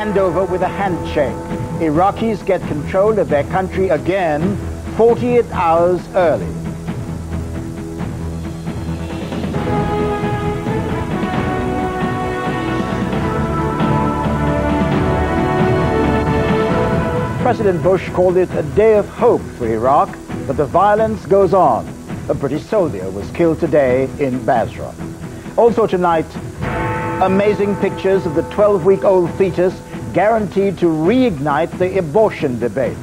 handover with a handshake. Iraqis get control of their country again 48 hours early. President Bush called it a day of hope for Iraq, but the violence goes on. A British soldier was killed today in Basra. Also tonight, amazing pictures of the 12-week-old fetus guaranteed to reignite the abortion debate.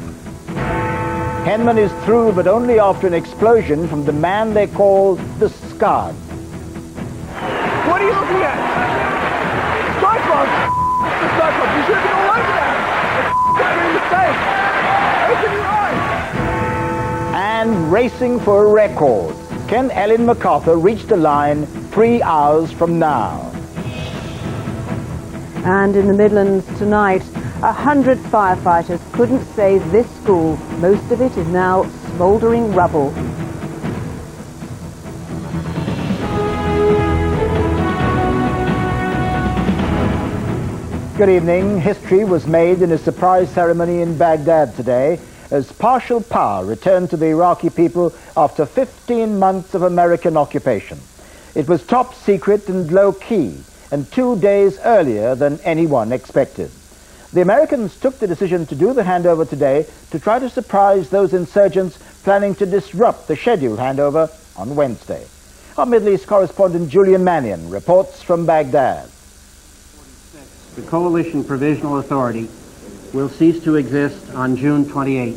Henman is through, but only after an explosion from the man they call the Scud. What are you looking at? Cyclones! The Cyclones! You should have been all over that! In the face! Open your eyes! And racing for a record. Can Ellen MacArthur reach the line 3 hours from now? And in the Midlands tonight, 100 firefighters couldn't save this school. Most of it is now smouldering rubble. Good evening. History was made in a surprise ceremony in Baghdad today as partial power returned to the Iraqi people after 15 months of American occupation. It was top secret and low-key, and 2 days earlier than anyone expected. The Americans took the decision to do the handover today to try to surprise those insurgents planning to disrupt the scheduled handover on Wednesday. Our Middle East correspondent Julian Mannion reports from Baghdad. The Coalition Provisional Authority will cease to exist on June 28.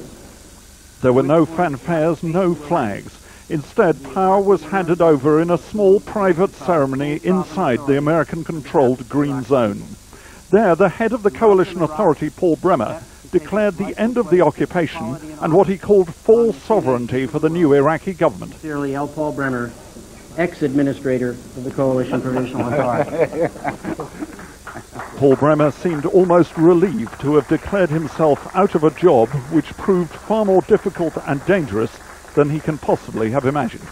There were no fanfares, no flags. Instead, power was handed over in a small private ceremony inside the American-controlled Green Zone. There, the head of the Coalition Authority, Paul Bremer, declared the end of the occupation and what he called full sovereignty for the new Iraqi government. Sincerely, L. Paul Bremer, ex-administrator of the Coalition Provisional Authority. Paul Bremer seemed almost relieved to have declared himself out of a job which proved far more difficult and dangerous than he can possibly have imagined.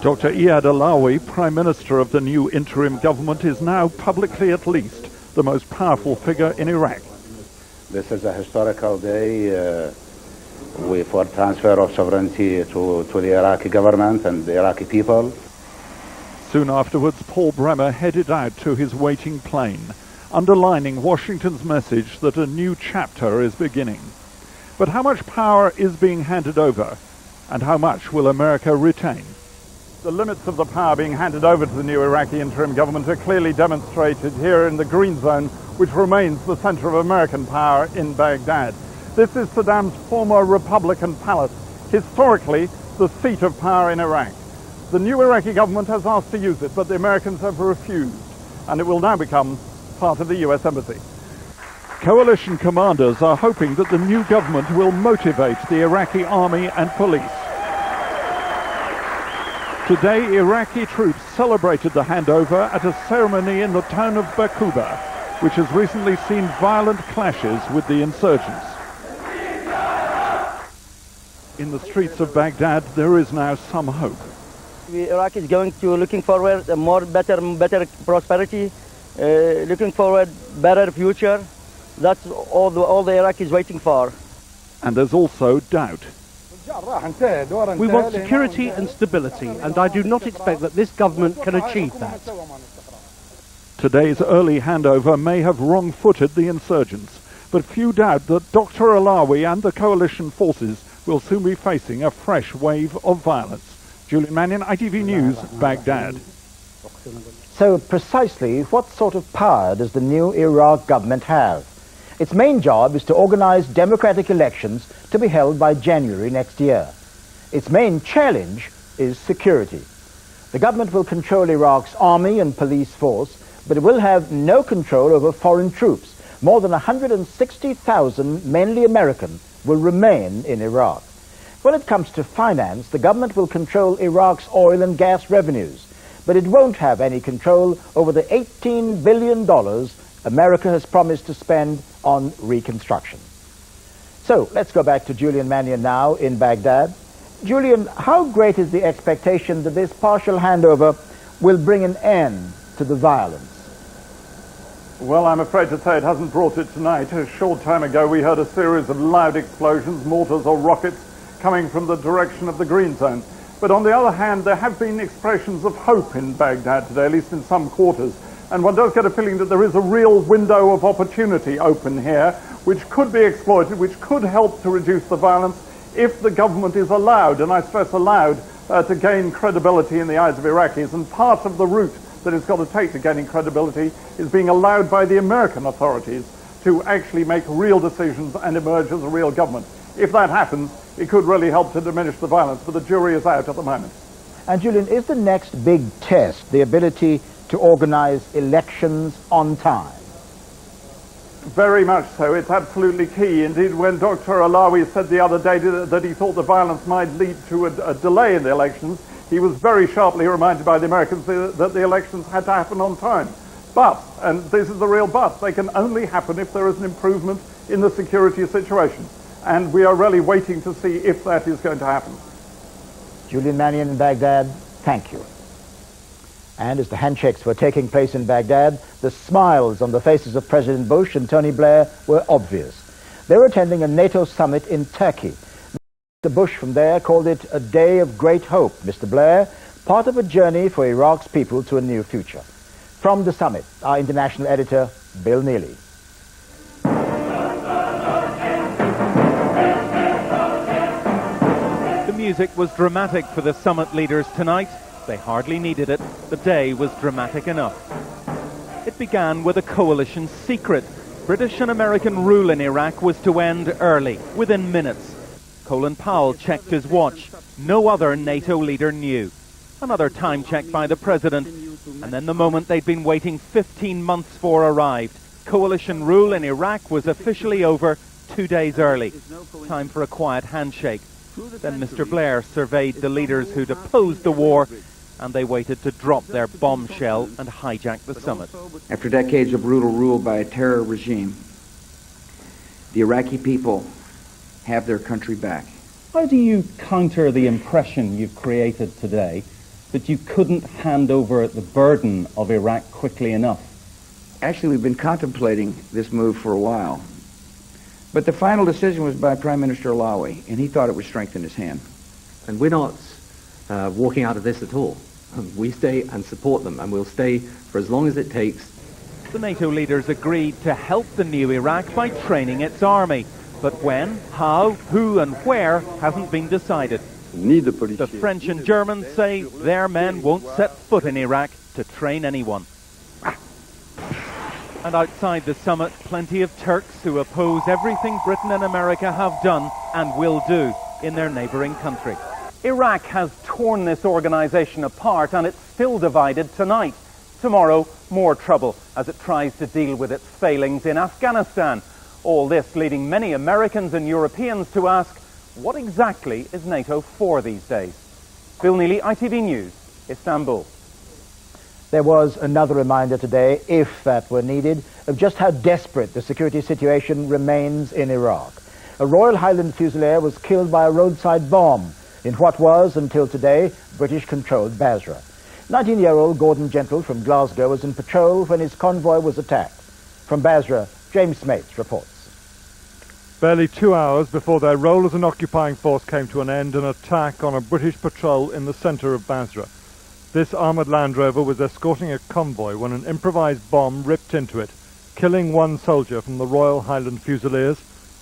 Dr. Iyad Alawi, Prime Minister of the new interim government, is now publicly at least the most powerful figure in Iraq. This is a historical day for transfer of sovereignty to the Iraqi government and the Iraqi people. Soon afterwards, Paul Bremer headed out to his waiting plane, underlining Washington's message that a new chapter is beginning. But how much power is being handed over, and how much will America retain? The limits of the power being handed over to the new Iraqi interim government are clearly demonstrated here in the Green Zone, which remains the center of American power in Baghdad. This is Saddam's former Republican palace, historically the seat of power in Iraq. The new Iraqi government has asked to use it, but the Americans have refused, and it will now become part of the US Embassy. Coalition commanders are hoping that the new government will motivate the Iraqi army and police. Today, Iraqi troops celebrated the handover at a ceremony in the town of Baquba, which has recently seen violent clashes with the insurgents. In the streets of Baghdad, there is now some hope. Iraq is going to looking forward a better prosperity, looking forward better future. That's all the Iraq is waiting for. And there's also doubt. We want security and stability, and I do not expect that this government can achieve that. Today's early handover may have wrong-footed the insurgents, but few doubt that Dr. Alawi and the coalition forces will soon be facing a fresh wave of violence. Julian Mannion, ITV News, Baghdad. So precisely what sort of power does the new Iraq government have? Its main job is to organize democratic elections to be held by January next year. Its main challenge is security. The government will control Iraq's army and police force, but it will have no control over foreign troops. More than 160,000, mainly American, will remain in Iraq. When it comes to finance, the government will control Iraq's oil and gas revenues, but it won't have any control over the $18 billion America has promised to spend on reconstruction. So let's go back to Julian Mannion now in Baghdad. Julian, how great is the expectation that this partial handover will bring an end to the violence? Well, I'm afraid to say it hasn't brought it tonight. A short time ago, we heard a series of loud explosions, mortars or rockets, coming from the direction of the Green Zone. But on the other hand, there have been expressions of hope in Baghdad today, at least in some quarters. And one does get a feeling that there is a real window of opportunity open here, which could be exploited, which could help to reduce the violence if the government is allowed, and I stress allowed, to gain credibility in the eyes of Iraqis. And part of the route that it's got to take to gaining credibility is being allowed by the American authorities to actually make real decisions and emerge as a real government. If that happens, it could really help to diminish the violence, but the jury is out at the moment. And Julian, is the next big test the ability to organize elections on time? Very much so. It's absolutely key. Indeed, when Dr. Alawi said the other day that he thought the violence might lead to a delay in the elections, he was very sharply reminded by the Americans that the elections had to happen on time. But, and this is the real but, they can only happen if there is an improvement in the security situation. And we are really waiting to see if that is going to happen. Julian Mannion in Baghdad, thank you. And as the handshakes were taking place in Baghdad, the smiles on the faces of President Bush and Tony Blair were obvious. They were attending a NATO summit in Turkey. Mr. Bush from there called it a day of great hope. Mr. Blair, part of a journey for Iraq's people to a new future. From the summit, our international editor, Bill Neely. The music was dramatic for the summit leaders tonight. They hardly needed it. The day was dramatic enough. It began with a coalition secret. British and American rule in Iraq was to end early, within minutes. Colin Powell checked his watch. No other NATO leader knew. Another time check by the president. And then the moment they'd been waiting 15 months for arrived. Coalition rule in Iraq was officially over 2 days early. Time for a quiet handshake. Then Mr. Blair surveyed the leaders who'd opposed the war, and they waited to drop their bombshell and hijack the summit. After decades of brutal rule by a terror regime, the Iraqi people have their country back. How do you counter the impression you've created today that you couldn't hand over the burden of Iraq quickly enough? Actually, we've been contemplating this move for a while. But the final decision was by Prime Minister Alawi, and he thought it would strengthen his hand. And we're not walking out of this at all. We stay and support them, and we'll stay for as long as it takes. The NATO leaders agreed to help the new Iraq by training its army. But when, how, who and where hasn't been decided. The French and Germans say their men won't set foot in Iraq to train anyone. And outside the summit, plenty of Turks who oppose everything Britain and America have done and will do in their neighbouring country. Iraq has torn this organisation apart, and it's still divided tonight. Tomorrow, more trouble as it tries to deal with its failings in Afghanistan. All this leading many Americans and Europeans to ask, what exactly is NATO for these days? Bill Neely, ITV News, Istanbul. There was another reminder today, if that were needed, of just how desperate the security situation remains in Iraq. A Royal Highland Fusilier was killed by a roadside bomb in what was, until today, British-controlled Basra. 19-year-old Gordon Gentle from Glasgow was in patrol when his convoy was attacked. From Basra, James Smates reports. Barely 2 hours before their role as an occupying force came to an end, an attack on a British patrol in the centre of Basra. This armoured Land Rover was escorting a convoy when an improvised bomb ripped into it, killing one soldier from the Royal Highland Fusiliers,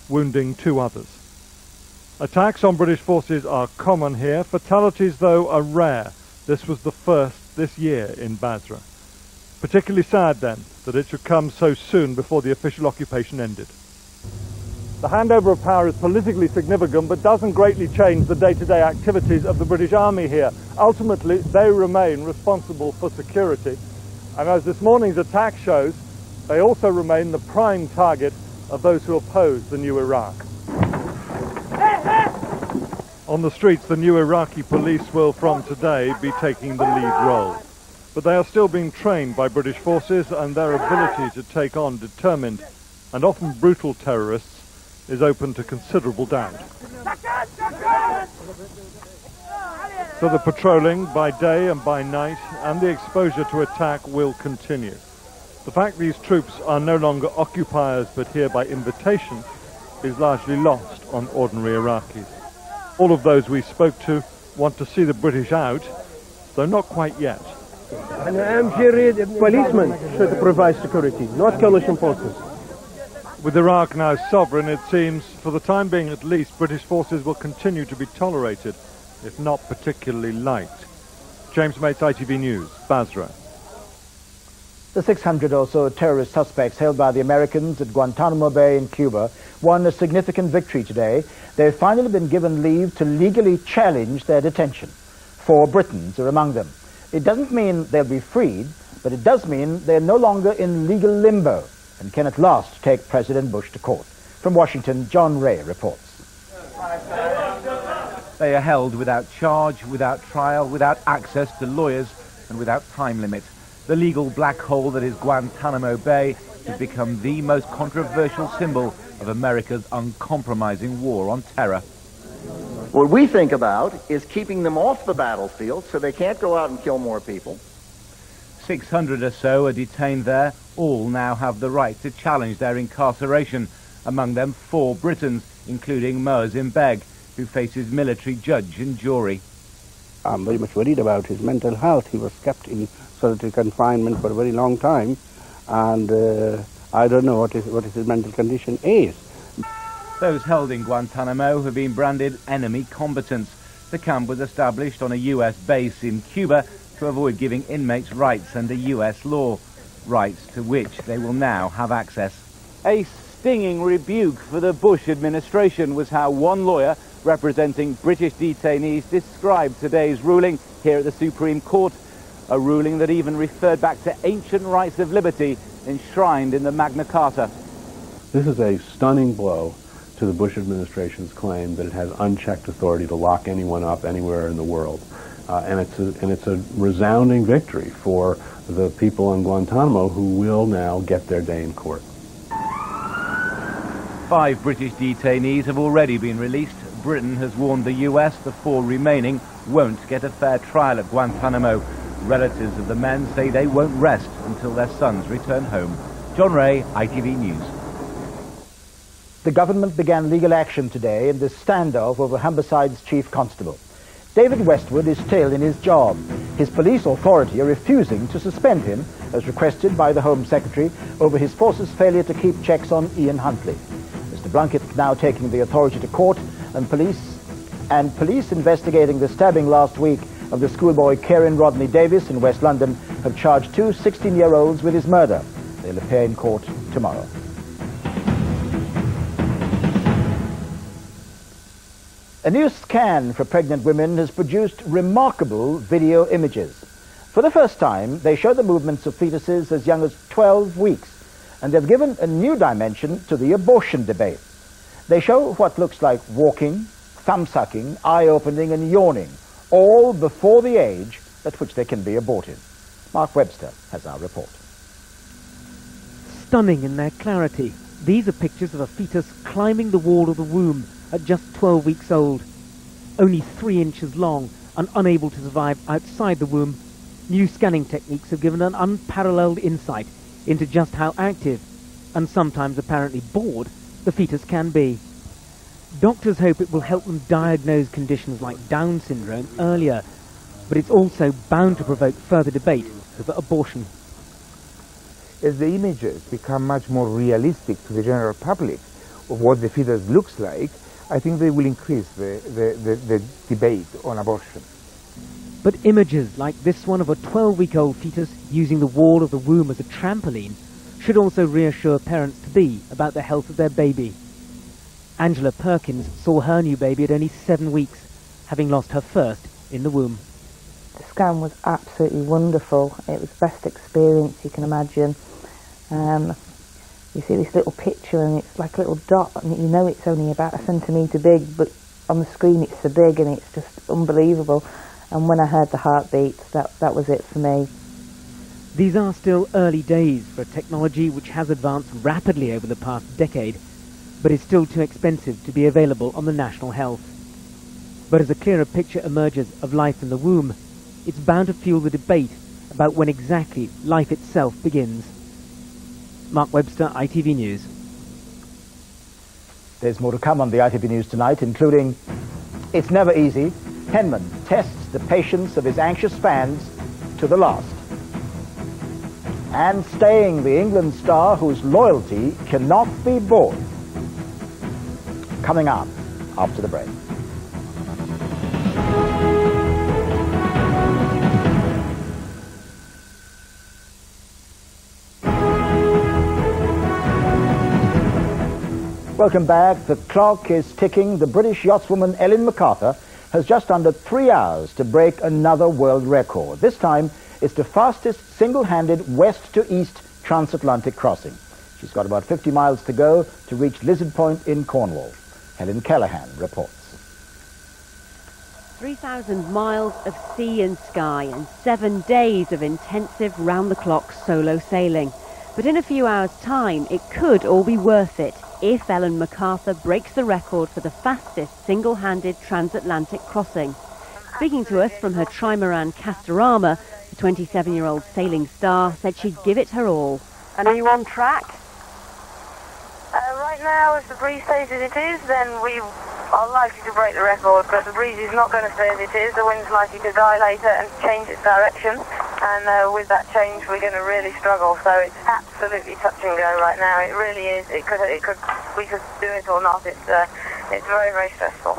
wounding 2 others. Attacks on British forces are common here. Fatalities, though, are rare. This was the first this year in Basra. Particularly sad, then, that it should come so soon before the official occupation ended. The handover of power is politically significant, but doesn't greatly change the day-to-day activities of the British Army here. Ultimately, they remain responsible for security. And as this morning's attack shows, they also remain the prime target of those who oppose the new Iraq. On the streets, the new Iraqi police will, from today, be taking the lead role. But they are still being trained by British forces, and their ability to take on determined and often brutal terrorists is open to considerable doubt. So the patrolling by day and by night and the exposure to attack will continue. The fact these troops are no longer occupiers but here by invitation is largely lost on ordinary Iraqis. All of those we spoke to want to see the British out, though not quite yet. Policemen should provide security, not coalition forces. With Iraq now sovereign, it seems, for the time being at least, British forces will continue to be tolerated, if not particularly liked. James Mates, ITV News, Basra. The 600 or so terrorist suspects held by the Americans at Guantanamo Bay in Cuba won a significant victory today. They've finally been given leave to legally challenge their detention. 4 Britons are among them. It doesn't mean they'll be freed, but it does mean they're no longer in legal limbo and can at last take President Bush to court. From Washington, John Ray reports. They are held without charge, without trial, without access to lawyers, and without time limit. The legal black hole that is Guantanamo Bay has become the most controversial symbol of America's uncompromising war on terror. What we think about is keeping them off the battlefield so they can't go out and kill more people. 600 or so are detained there. All now have the right to challenge their incarceration. Among them 4 Britons, including Mohsin Beg, who faces military judge and jury. I'm very much worried about his mental health. He was kept in solitary confinement for a very long time, and I don't know what his mental condition is. Those held in Guantanamo have been branded enemy combatants. The camp was established on a US base in Cuba to avoid giving inmates rights under US law, rights to which they will now have access. A stinging rebuke for the Bush administration was how one lawyer representing British detainees described today's ruling here at the Supreme Court, a ruling that even referred back to ancient rights of liberty enshrined in the Magna Carta. This is a stunning blow to the Bush administration's claim that it has unchecked authority to lock anyone up anywhere in the world. And it's a resounding victory for the people in Guantanamo who will now get their day in court. 5 British detainees have already been released. Britain has warned the US the 4 remaining won't get a fair trial at Guantanamo. Relatives of the men say they won't rest until their sons return home. John Ray, ITV News. The government began legal action today in this standoff over Humberside's chief constable. David Westwood is still in his job. His police authority are refusing to suspend him, as requested by the Home Secretary, over his force's failure to keep checks on Ian Huntley. Mr. Blunkett now taking the authority to court, and police investigating the stabbing last week of the schoolboy Kieran Rodney Davis in West London have charged 2 16-year-olds with his murder. They'll appear in court tomorrow. A new scan for pregnant women has produced remarkable video images. For the first time, they show the movements of fetuses as young as 12 weeks, and they've given a new dimension to the abortion debate. They show what looks like walking, thumb-sucking, eye-opening and yawning, all before the age at which they can be aborted. Mark Webster has our report. Stunning in their clarity, these are pictures of a fetus climbing the wall of the womb at just 12 weeks old. Only 3 inches long and unable to survive outside the womb, new scanning techniques have given an unparalleled insight into just how active, and sometimes apparently bored, the fetus can be. Doctors hope it will help them diagnose conditions like Down syndrome earlier, but it's also bound to provoke further debate over abortion. As the images become much more realistic to the general public of what the fetus looks like, I think they will increase the debate on abortion. But images like this one of a 12-week-old fetus using the wall of the womb as a trampoline should also reassure parents-to-be about the health of their baby. Angela Perkins saw her new baby at only 7 weeks, having lost her first in the womb. The scan was absolutely wonderful. It was the best experience you can imagine. You see this little picture and it's like a little dot, and you know it's only about 1 centimetre big, but on the screen it's so big and it's just unbelievable. And when I heard the heartbeats, that was it for me. These are still early days for a technology which has advanced rapidly over the past decade, but is still too expensive to be available on the national health. But as a clearer picture emerges of life in the womb, it's bound to fuel the debate about when exactly life itself begins. Mark Webster, ITV News. There's more to come on the ITV News tonight, including it's never easy. Henman tests the patience of his anxious fans to the last. And staying the England star whose loyalty cannot be bought. Coming up after the break. Welcome back. The clock is ticking. The British yachtswoman Ellen MacArthur has just under 3 hours to break another world record. This time, it's the fastest single-handed west-to-east transatlantic crossing. She's got about 50 miles to go to reach Lizard Point in Cornwall. Helen Callahan reports. 3,000 miles of sea and sky and 7 days of intensive round-the-clock solo sailing. But in a few hours' time, it could all be worth it if Ellen MacArthur breaks the record for the fastest single-handed transatlantic crossing. Speaking to us from her trimaran Castorama, the 27-year-old sailing star said she'd give it her all. And are you on track? Right now, if the breeze stays as it is, then we are likely to break the record, but the breeze is not going to stay as it is. The wind's likely to die later and change its direction, and with that change, we're going to really struggle. So it's absolutely touch and go right now. It really is. We could do it or not. It's very, very stressful.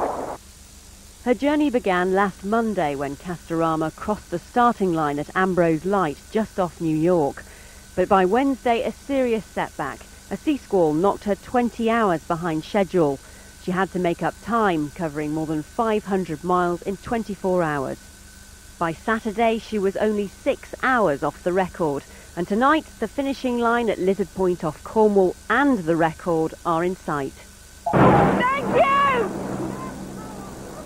Her journey began last Monday when Castorama crossed the starting line at Ambrose Light, just off New York. But by Wednesday, a serious setback. A sea squall knocked her 20 hours behind schedule. She had to make up time, covering more than 500 miles in 24 hours. By Saturday, she was only 6 hours off the record. And tonight, the finishing line at Lizard Point off Cornwall and the record are in sight. Thank you!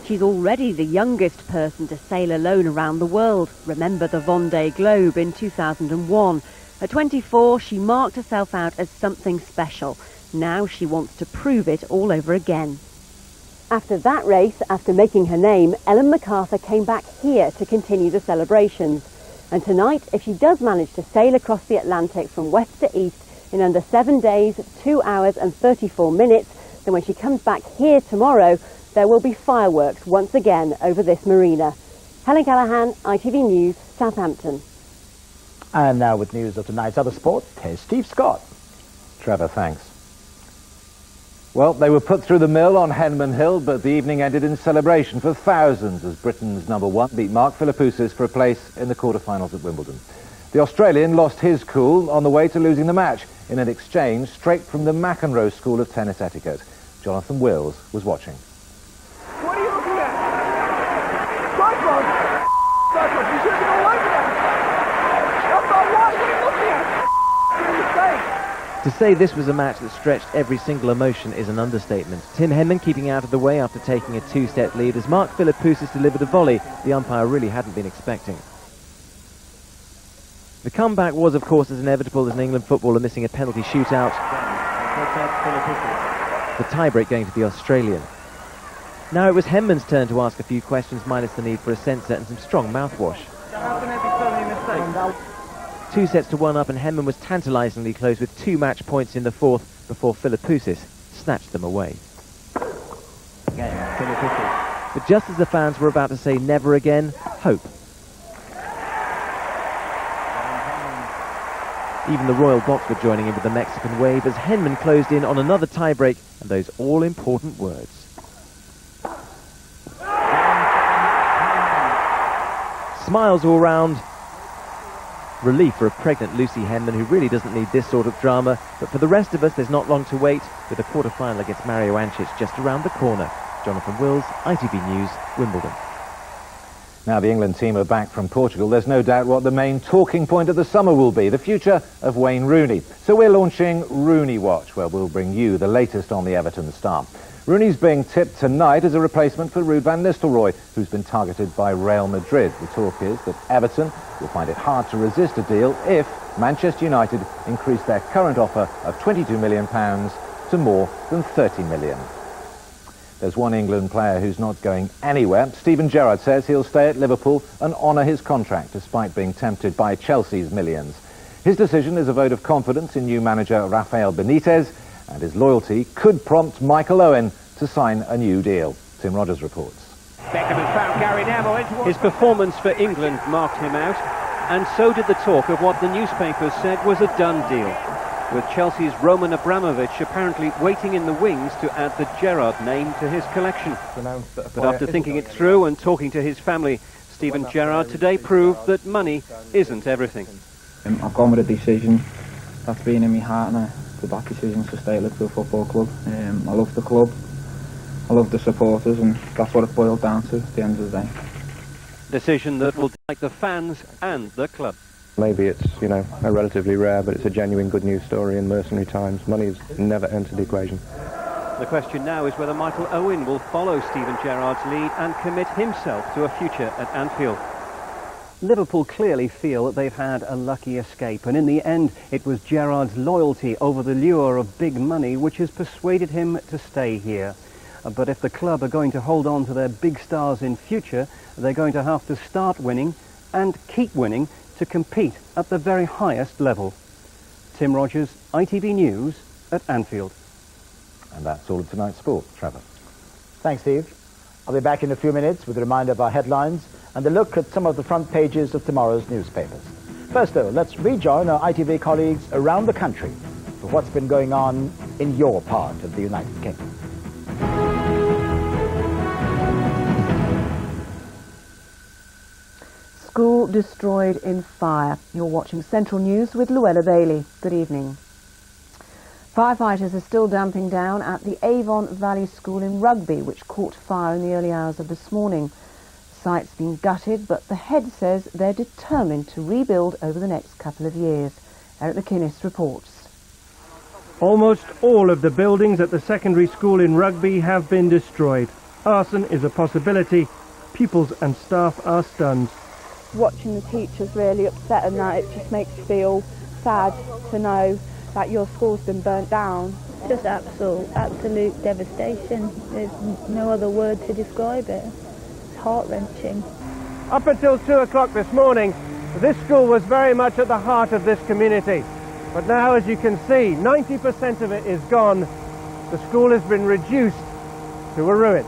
She's already the youngest person to sail alone around the world. Remember the Vendée Globe in 2001. At 24, she marked herself out as something special. Now she wants to prove it all over again. After that race, after making her name, Ellen MacArthur came back here to continue the celebrations. And tonight, if she does manage to sail across the Atlantic from west to east in under 7 days, 2 hours and 34 minutes, then when she comes back here tomorrow, there will be fireworks once again over this marina. Helen Callahan, ITV News, Southampton. And now with news of tonight's other sport, here's Steve Scott. Trevor, thanks. Well, they were put through the mill on Henman Hill, but the evening ended in celebration for thousands as Britain's #1 beat Mark Philippoussis for a place in the quarter-finals at Wimbledon. The Australian lost his cool on the way to losing the match in an exchange straight from the McEnroe School of Tennis Etiquette. Jonathan Wills was watching. What are you looking at? Cyclones! Cyclones, you should have been all over that! That's not right, what are you looking at? What are you saying? To say this was a match that stretched every single emotion is an understatement. Tim Henman keeping out of the way after taking a 2-set lead as Mark Philippoussis delivered a volley the umpire really hadn't been expecting. The comeback was, of course, as inevitable as an England footballer missing a penalty shootout. The tiebreak going to the Australian. Now it was Henman's turn to ask a few questions, minus the need for a censor and some strong mouthwash. How can there be so many mistakes? 2 sets to 1 up, and Henman was tantalisingly close with 2 match points in the fourth before Philippoussis snatched them away. But just as the fans were about to say never again, hope. Even the Royal Box were joining in with the Mexican wave as Henman closed in on another tiebreak and those all-important words. Smiles all round. Relief for a pregnant Lucy Henman, who really doesn't need this sort of drama. But for the rest of us, there's not long to wait, with the quarter-final against Mario Ancic just around the corner. Jonathan Wills, ITV News, Wimbledon. Now the England team are back from Portugal. There's no doubt what the main talking point of the summer will be, the future of Wayne Rooney. So we're launching Rooney Watch, where we'll bring you the latest on the Everton star. Rooney's being tipped tonight as a replacement for Ruud van Nistelrooy, who's been targeted by Real Madrid. The talk is that Everton will find it hard to resist a deal if Manchester United increase their current offer of £22 million to more than £30 million. There's one England player who's not going anywhere. Steven Gerrard says he'll stay at Liverpool and honour his contract despite being tempted by Chelsea's millions. His decision is a vote of confidence in new manager Rafael Benitez, and his loyalty could prompt Michael Owen to sign a new deal. Tim Rogers reports. Beckham has found Gary Neville. His performance for England marked him out, and so did the talk of what the newspapers said was a done deal, with Chelsea's Roman Abramovich apparently waiting in the wings to add the Gerrard name to his collection. But after thinking it through and talking to his family, Steven Gerrard today proved that money isn't everything. I've gone with a decision that's been in my heart, and that decision to stay at Liverpool Football Club. I love the club, I love the supporters, and that's what it boiled down to at the end of the day. Decision that will delight the fans and the club. Maybe it's, a relatively rare, but it's a genuine good news story in mercenary times. Money's never entered the equation. The question now is whether Michael Owen will follow Steven Gerrard's lead and commit himself to a future at Anfield. Liverpool clearly feel that they've had a lucky escape, and in the end it was Gerrard's loyalty over the lure of big money which has persuaded him to stay here. But if the club are going to hold on to their big stars in future, they're going to have to start winning and keep winning to compete at the very highest level. Tim Rogers, ITV News at Anfield. And that's all of tonight's sport. Trevor. Thanks, Steve. I'll be back in a few minutes with a reminder of our headlines and a look at some of the front pages of tomorrow's newspapers. First, though, let's rejoin our ITV colleagues around the country for what's been going on in your part of the United Kingdom. School destroyed in fire. You're watching Central News with Luella Bailey. Good evening. Firefighters are still damping down at the Avon Valley School in Rugby, which caught fire in the early hours of this morning. The site's been gutted, but the head says they're determined to rebuild over the next couple of years. Eric McInnes reports. Almost all of the buildings at the secondary school in Rugby have been destroyed. Arson is a possibility. Pupils and staff are stunned. Watching the teachers really upset and that, it just makes you feel sad to know that your school's been burnt down. Just absolute devastation. There's no other word to describe it. It's heart-wrenching. Up until 2 o'clock this morning, this school was very much at the heart of this community. But now, as you can see, 90% of it is gone. The school has been reduced to a ruin.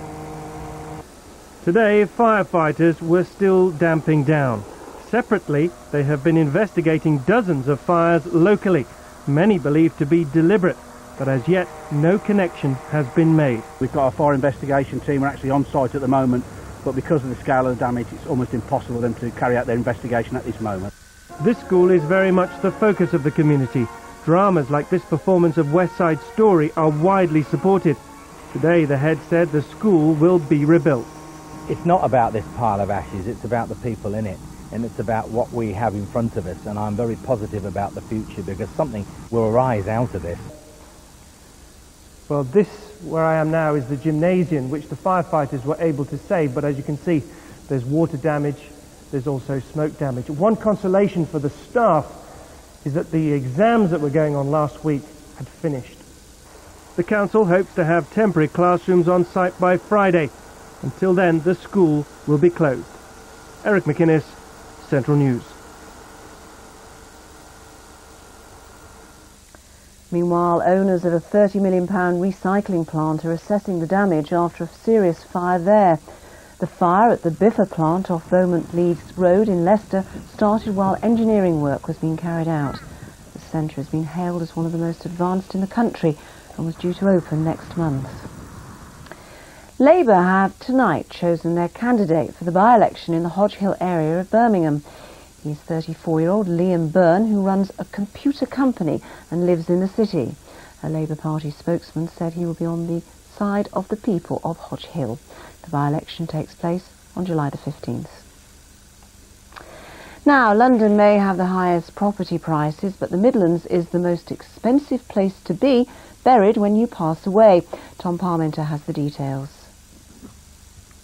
Today, firefighters were still damping down. Separately, they have been investigating dozens of fires locally, many believed to be deliberate, but as yet no connection has been made. We've got a fire investigation team, we're actually on site at the moment, but because of the scale of the damage, it's almost impossible for them to carry out their investigation at this moment. This school is very much the focus of the community. Dramas like this performance of West Side Story are widely supported. Today, the head said the school will be rebuilt. It's not about this pile of ashes, it's about the people in it, and it's about what we have in front of us, and I'm very positive about the future because something will arise out of this. Well, this, where I am now, is the gymnasium which the firefighters were able to save, but as you can see, there's water damage, there's also smoke damage. One consolation for the staff is that the exams that were going on last week had finished. The council hopes to have temporary classrooms on site by Friday. Until then, the school will be closed. Eric McInnes, Central News. Meanwhile, owners of a £30 million recycling plant are assessing the damage after a serious fire there. The fire at the Biffa plant off Beaumont Leeds Road in Leicester started while engineering work was being carried out. The centre has been hailed as one of the most advanced in the country and was due to open next month. Labour have tonight chosen their candidate for the by-election in the Hodge Hill area of Birmingham. He's 34-year-old Liam Byrne, who runs a computer company and lives in the city. A Labour Party spokesman said he will be on the side of the people of Hodge Hill. The by-election takes place on July the 15th. Now, London may have the highest property prices, but the Midlands is the most expensive place to be, buried when you pass away. Tom Parmenter has the details.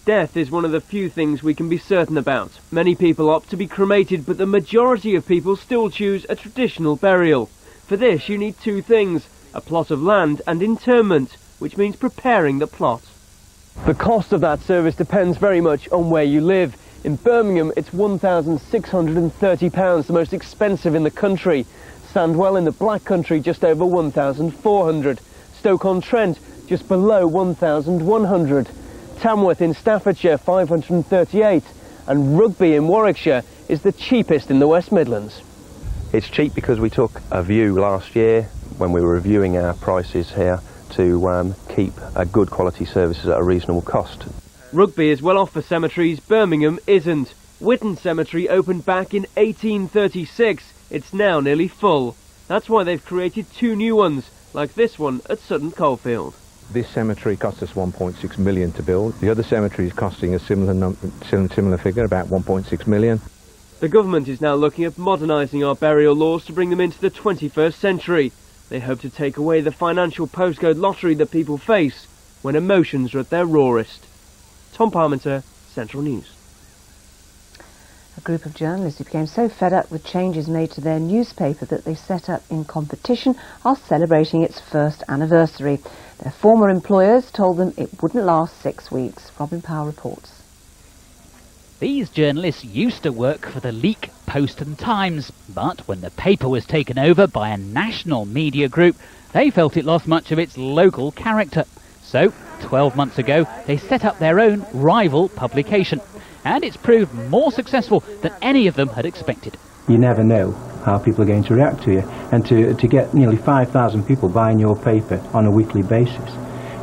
Death is one of the few things we can be certain about. Many people opt to be cremated, but the majority of people still choose a traditional burial. For this you need two things, a plot of land and interment, which means preparing the plot. The cost of that service depends very much on where you live. In Birmingham, it's £1,630, the most expensive in the country. Sandwell in the Black Country, just over £1,400. Stoke-on-Trent, just below £1,100. Tamworth in Staffordshire, £538. And Rugby in Warwickshire is the cheapest in the West Midlands. It's cheap because we took a view last year when we were reviewing our prices here to keep a good quality services at a reasonable cost. Rugby is well off for cemeteries, Birmingham isn't. Witton Cemetery opened back in 1836. It's now nearly full. That's why they've created 2 new ones, like this one at Sutton Coldfield. This cemetery cost us £1.6 million to build. The other cemetery is costing a similar figure, about £1.6 million. The government is now looking at modernising our burial laws to bring them into the 21st century. They hope to take away the financial postcode lottery that people face when emotions are at their rawest. Tom Parmenter, Central News. A group of journalists who became so fed up with changes made to their newspaper that they set up in competition are celebrating its first anniversary. Their former employers told them it wouldn't last 6 weeks. Robin Powell reports. These journalists used to work for the Leek, Post and Times, but when the paper was taken over by a national media group, they felt it lost much of its local character. So, 12 months ago, they set up their own rival publication, and it's proved more successful than any of them had expected. You never know how people are going to react to you, and to get nearly 5,000 people buying your paper on a weekly basis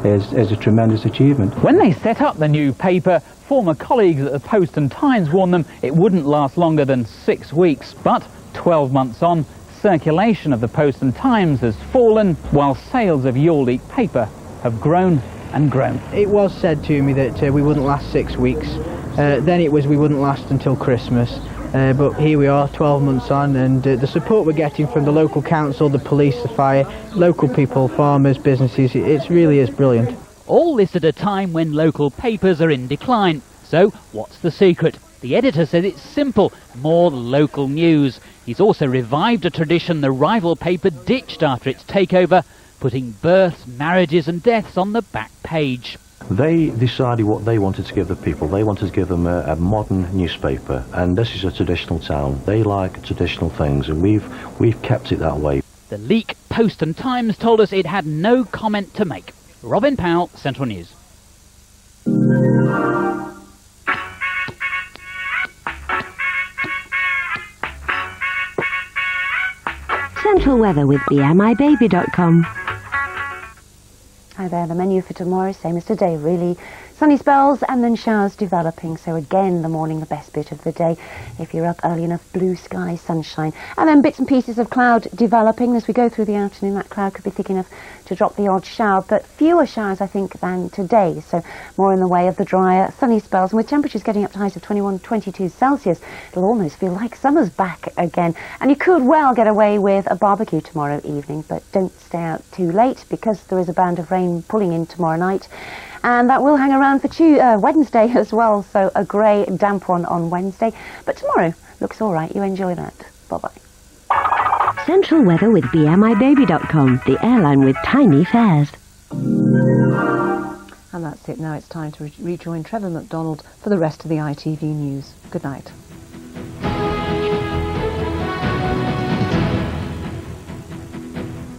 is a tremendous achievement. When they set up the new paper, former colleagues at the Post and Times warned them it wouldn't last longer than 6 weeks, but 12 months on, circulation of the Post and Times has fallen, while sales of Your Leek paper have grown and grown. It was said to me that we wouldn't last 6 weeks. Then it was we wouldn't last until Christmas. But here we are 12 months on, and the support we're getting from the local council, the police, the fire, local people, farmers, businesses, it really is brilliant. All this at a time when local papers are in decline. So what's the secret? The editor says it's simple, more local news. He's also revived a tradition the rival paper ditched after its takeover, putting births, marriages and deaths on the back page. They decided what they wanted to give the people. They wanted to give them a modern newspaper, and this is a traditional town. They like traditional things, and we've kept it that way. The Leek, Post and Times told us it had no comment to make. Robin Powell, Central News. Central weather with BMIBaby.com. Hi there, the menu for tomorrow, same as today really. Sunny spells and then showers developing, so again the morning the best bit of the day. If you're up early enough, blue sky, sunshine, and then bits and pieces of cloud developing. As we go through the afternoon, that cloud could be thick enough to drop the odd shower, but fewer showers I think than today, so more in the way of the drier sunny spells. And with temperatures getting up to highs of 21, 22 Celsius, it'll almost feel like summer's back again. And you could well get away with a barbecue tomorrow evening, but don't stay out too late because there is a band of rain pulling in tomorrow night. And that will hang around for Wednesday as well, so a grey, damp one on Wednesday. But tomorrow looks all right. You enjoy that. Bye-bye. Central weather with BMIBaby.com, the airline with tiny fares. And that's it. Now it's time to rejoin Trevor McDonald for the rest of the ITV News. Good night.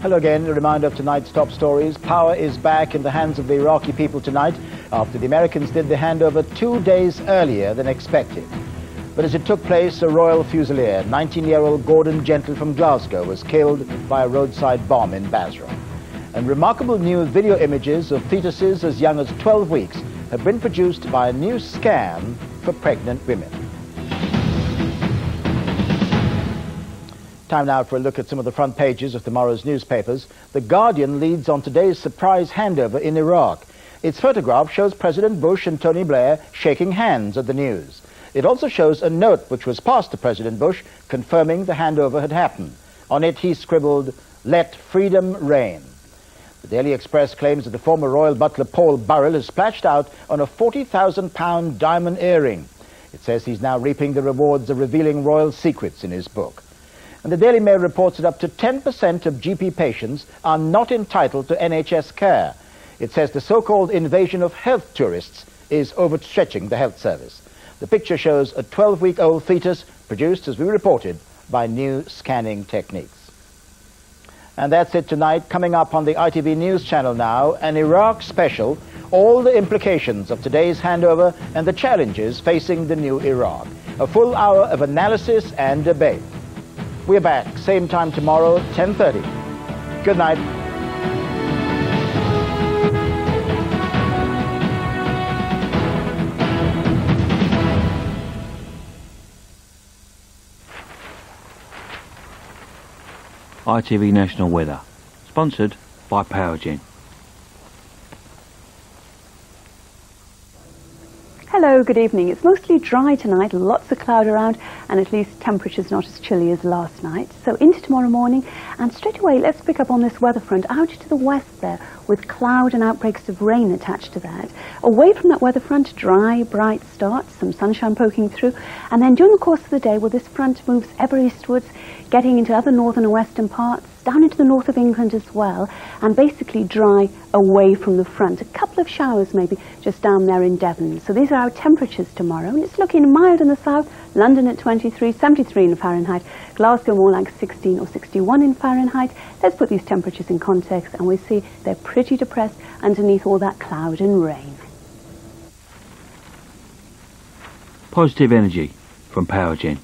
Hello again. A reminder of tonight's top stories. Power is back in the hands of the Iraqi people tonight after the Americans did the handover 2 days earlier than expected. But as it took place, a Royal Fusilier, 19-year-old Gordon Gentle from Glasgow, was killed by a roadside bomb in Basra. And remarkable new video images of fetuses as young as 12 weeks have been produced by a new scan for pregnant women. Time now for a look at some of the front pages of tomorrow's newspapers. The Guardian leads on today's surprise handover in Iraq. Its photograph shows President Bush and Tony Blair shaking hands at the news. It also shows a note which was passed to President Bush confirming the handover had happened. On it he scribbled, "Let freedom reign." The Daily Express claims that the former royal butler Paul Burrell has splashed out on a £40,000 diamond earring. It says he's now reaping the rewards of revealing royal secrets in his book. And the Daily Mail reports that up to 10% of GP patients are not entitled to NHS care. It says the so-called invasion of health tourists is overstretching the health service. The picture shows a 12-week-old fetus produced, as we reported, by new scanning techniques. And that's it tonight. Coming up on the ITV News channel now, an Iraq special, all the implications of today's handover and the challenges facing the new Iraq. A full hour of analysis and debate. We're back, same time tomorrow, 10:30. Good night. ITV National Weather, sponsored by Powergen. Hello, good evening. It's mostly dry tonight, lots of cloud around, and at least temperatures not as chilly as last night. So into tomorrow morning, and straight away let's pick up on this weather front out to the west there, with cloud and outbreaks of rain attached to that. Away from that weather front, dry, bright start, some sunshine poking through, and then during the course of the day, well, this front moves ever eastwards, getting into other northern and western parts, down into the north of England as well, and basically dry away from the front. A couple of showers maybe just down there in Devon. So these are our temperatures tomorrow, and it's looking mild in the south, London at 23, 73 in Fahrenheit, Glasgow more like 16 or 61 in Fahrenheit. Let's put these temperatures in context, and we see they're pretty depressed underneath all that cloud and rain. Positive energy from Powergen.